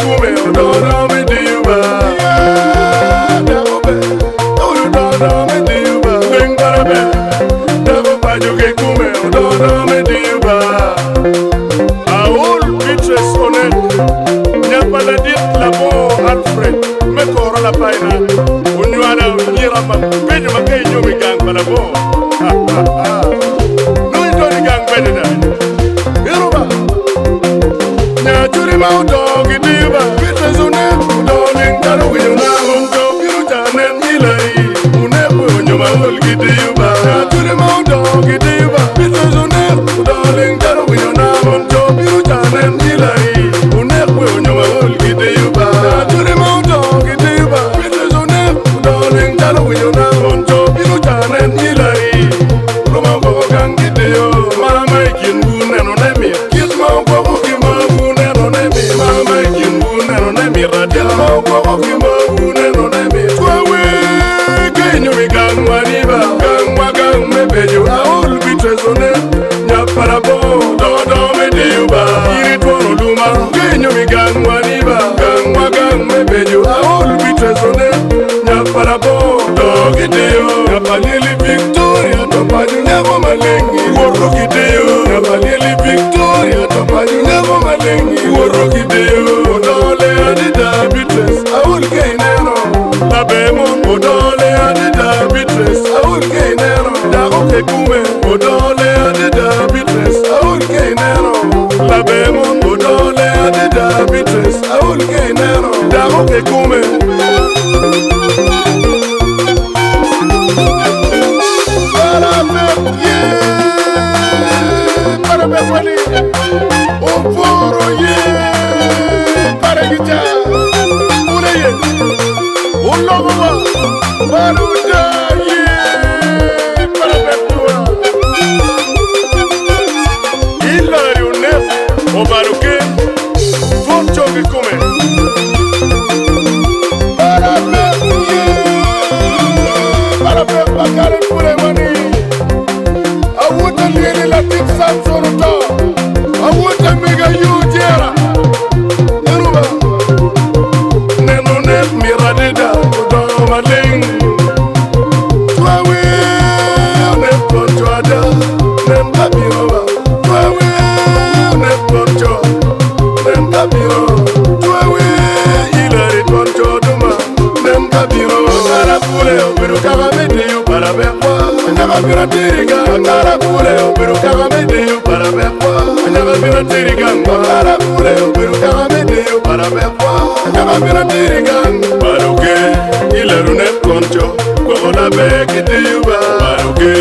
kume ododo me diuba. Dabo be, ododo me diuba. Lengara be, dabo pajo ke kume ododo me diuba. Aul bitres onet, nyapa la dit la bo Alfred, me koro la paina. Unywana unyira ma, penyo ma kei nyomi gang pala bo. Nui doni gang bedena. Yoruba, nyachuri ma udogi diuba. Bitres onet, udoling karo winyona unto biru janen ilai. Unepo unyoma ulgi diuba. Nyachuri ma udogi diuba. Bitres onet, udoling karo winyona unto biru janen ilai. Unepo unyoma ulgi diuba. Nyachuri ma udogi diuba. Bitres onet, udoling karo winyona unto biru janen ilai. Roma gogo gangi deo. Mama ikin buneno nemi. Kisma gogo kima buneno nemi. Mama ikin buneno nemi. Radia ma gogo kima buneno nemi. Twawe kenyo mi gang maniba. Gang magang me bejo. Aul bitres onet. Nyaparabo dodo me diuba. Iri twono luma. Kenyo mi gang maniba. Gang magang me bejo. Aul bitres onet. Nyaparabo dogi deo. Nyapalili Victoria topaju nyabo malengi. Woro kideo. Nyapalili Victoria topaju nyabo malengi. Woro kideo. Odole adida bitres. Aul keinero. Labemo. Odole adida bitres. Aul keinero. Dago kekume. Odole adida bitres. Aul keinero. Labemo. Odole adida bitres. Aul keinero. Dago kekume. Para me wali, foro ye, para gita, una ye, logo baruda ye, para me tua. Hilari une, o baruque, foncho que come. Para me ye, para me pagar el pure mani. I want to lead la tip Samsonota. I want to make a huge era. Yoruba. Neno net miradida. Udo maling. Twawe. Net poncho ada. Nem kabiroba. Twawe. Net poncho. Nem kabiro. Twawe. Hilari poncho duma. Nem kabiro. Kara pule obiru kagamete yu para bekwa. Anyaga bira tiriga. Kara pule obiru kagamete yu para bekwa. Anyaga bira tiriga. Kara pule obiru kagamete yu para bekwa. Anyaga bira tiriga. Baruke ilarunet koncho. Kola bekite yuba. Baruke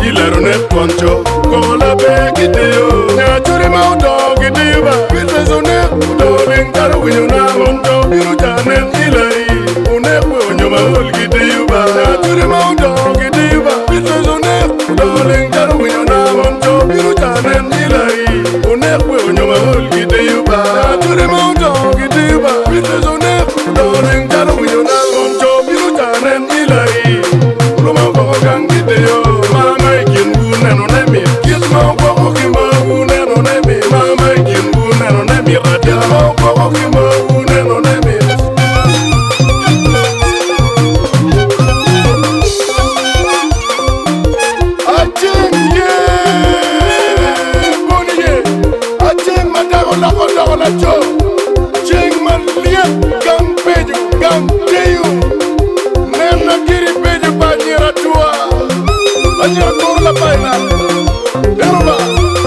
ilarunet koncho. Kola bekite yu. Nyachuri maudo gite yuba. Bitresone udoling karo winyuna monto biru janen ilai. Unekwe unyoma ulgite yuba. Nyachuri maudo gite yuba. Bitresone udoling karo winyuna monto biru janen ilai. Unekwe unyoma ulgite yuba. Nyachuri maudo gite yuba. Bitresone udoling karo winyuna monto biru janen ilai. Roma gogo gangi deo. Mama ikin buneno nemi. Kisma gogo kima buneno nemi. Mama ikin buneno nemi. Radia ma gogo kima buneno nemi. Aching ye, boni ye. Aching madago lago lago la cho. Ching man liet gang peju gang teyu. Nena kiri peju banyera tua. Anyera kor la paina. Yoruba,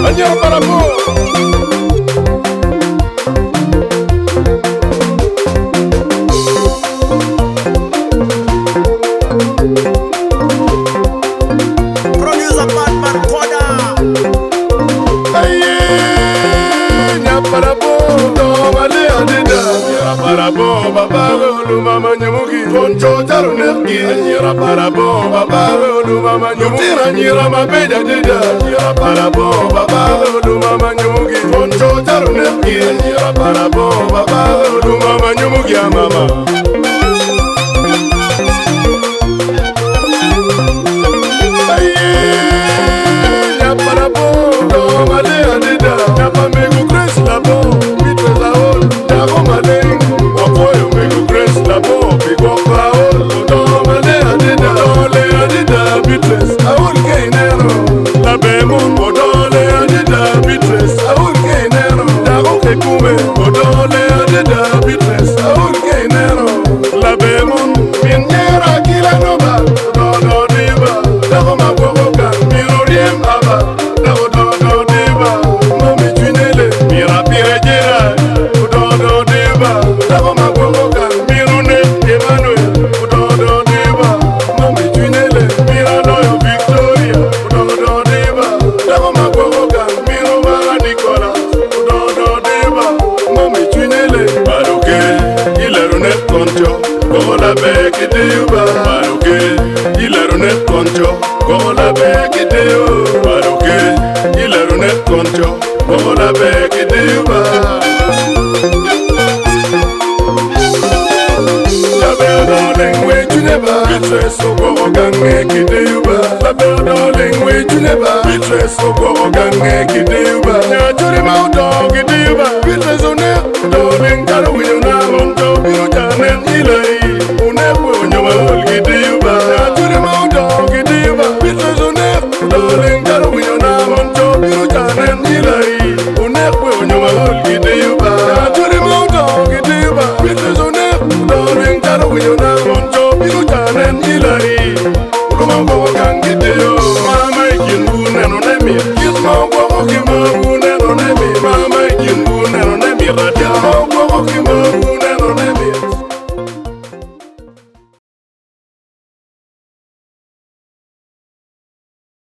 anyera parabo. Producer Batman Koda. Aye, nyaparabo, domale adida. Nyaparabo, babaro, lumama nyamugi. Poncho jaru nergi. Nyaparabo, babaro, lumama nyamugi. Nyira mabeja dida. Nyaparabo, babaro, lumama nyamugi. Poncho jaru nergi. Nyaparabo, babaro, lumama nyamugi mama. Aye, nyaparabo, domale adida. Nyapamegu grace labo. Bitre la hol, dago maleng. Beatrice, aunque nero, la bemon, minera, kilanoba, dodo diva, dago magogoka, miroriem aba, dago dodo diva, mami chunele, mira pirejera, dodo diva, dago magogoka, mirune, Emmanuel, dodo diva, mami chunele, mira loyo Victoria, dodo diva, dago magogoka, miro mara Nicolas, dodo diva, mami chunele, baruke, ilerune koncho, gola beki diva, baruke, ilerune koncho, gola beki diva, baruke, ilerune koncho, gola beki diva. La belle darling, wait you never, Beatrice, so go gang make it diva. La belle darling, wait you never, Beatrice, so go gang make it diva. Yeah, to the mouth dog, diva, Beatrice on it, darling, gotta win.